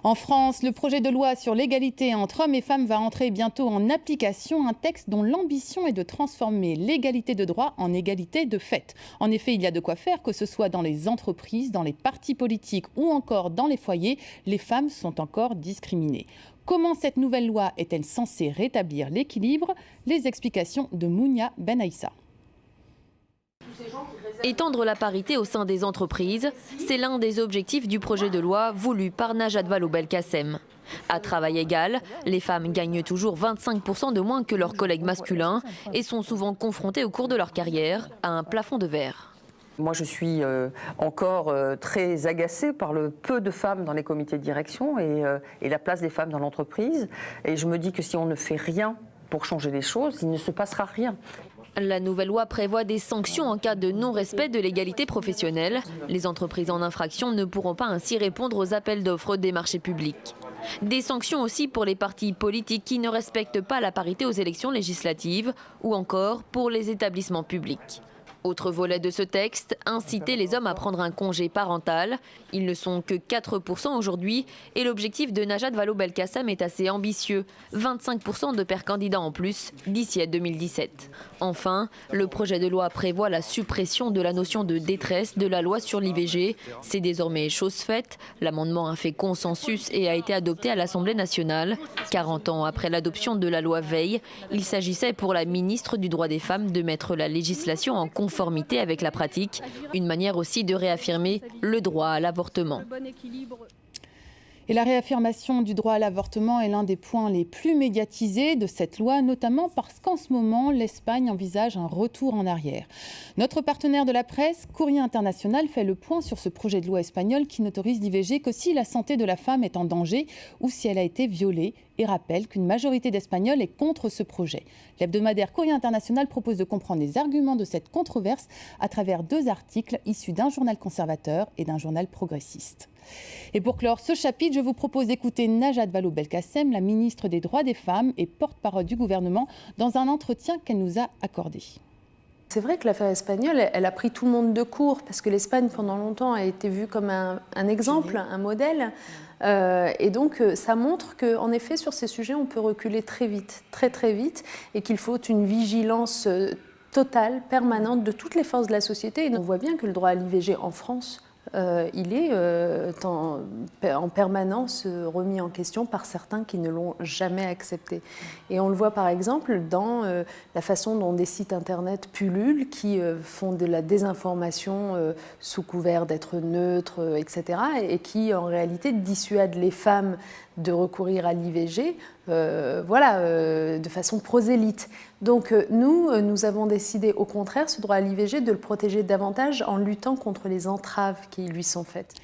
En France, le projet de loi sur l'égalité entre hommes et femmes va entrer bientôt en application, un texte dont l'ambition est de transformer l'égalité de droit en égalité de fait. En effet, il y a de quoi faire, que ce soit dans les entreprises, dans les partis politiques ou encore dans les foyers, les femmes sont encore discriminées. Comment cette nouvelle loi est-elle censée rétablir l'équilibre? Les explications de Mounia Ben Aïssa. Étendre la parité au sein des entreprises, c'est l'un des objectifs du projet de loi voulu par Najat Vallaud-Belkacem. À travail égal, les femmes gagnent toujours 25% de moins que leurs collègues masculins et sont souvent confrontées au cours de leur carrière à un plafond de verre. Moi, je suis encore très agacée par le peu de femmes dans les comités de direction et la place des femmes dans l'entreprise. Et je me dis que si on ne fait rien pour changer les choses, il ne se passera rien. La nouvelle loi prévoit des sanctions en cas de non-respect de l'égalité professionnelle. Les entreprises en infraction ne pourront pas ainsi répondre aux appels d'offres des marchés publics. Des sanctions aussi pour les partis politiques qui ne respectent pas la parité aux élections législatives ou encore pour les établissements publics. Autre volet de ce texte, inciter les hommes à prendre un congé parental. Ils ne sont que 4% aujourd'hui et l'objectif de Najat Vallaud-Belkacem est assez ambitieux. 25% de pères candidats en plus d'ici à 2017. Enfin, le projet de loi prévoit la suppression de la notion de détresse de la loi sur l'IVG. C'est désormais chose faite. L'amendement a fait consensus et a été adopté à l'Assemblée nationale. 40 ans après l'adoption de la loi Veil, il s'agissait pour la ministre du droit des femmes de mettre la législation en conformité avec la pratique, une manière aussi de réaffirmer le droit à l'avortement. Et la réaffirmation du droit à l'avortement est l'un des points les plus médiatisés de cette loi, notamment parce qu'en ce moment, l'Espagne envisage un retour en arrière. Notre partenaire de la presse, Courrier International, fait le point sur ce projet de loi espagnol qui n'autorise l'IVG que si la santé de la femme est en danger ou si elle a été violée, et rappelle qu'une majorité d'Espagnols est contre ce projet. L'hebdomadaire Courrier International propose de comprendre les arguments de cette controverse à travers 2 articles issus d'un journal conservateur et d'un journal progressiste. Et pour clore ce chapitre, je vous propose d'écouter Najat Vallaud-Belkacem, la ministre des Droits des Femmes et porte-parole du gouvernement, dans un entretien qu'elle nous a accordé. C'est vrai que l'affaire espagnole, elle a pris tout le monde de court, parce que l'Espagne, pendant longtemps, a été vue comme un exemple, un modèle. Et donc, ça montre qu'en effet, sur ces sujets, on peut reculer très vite, très vite, et qu'il faut une vigilance totale, permanente, de toutes les forces de la société. Et on voit bien que le droit à l'IVG en France, il est en permanence remis en question par certains qui ne l'ont jamais accepté. Et on le voit par exemple dans la façon dont des sites internet pullulent, qui font de la désinformation sous couvert d'être neutres, etc. et qui en réalité dissuadent les femmes de recourir à l'IVG de façon prosélyte. Donc nous avons décidé au contraire, ce droit à l'IVG, de le protéger davantage en luttant contre les entraves qui lui sont faites.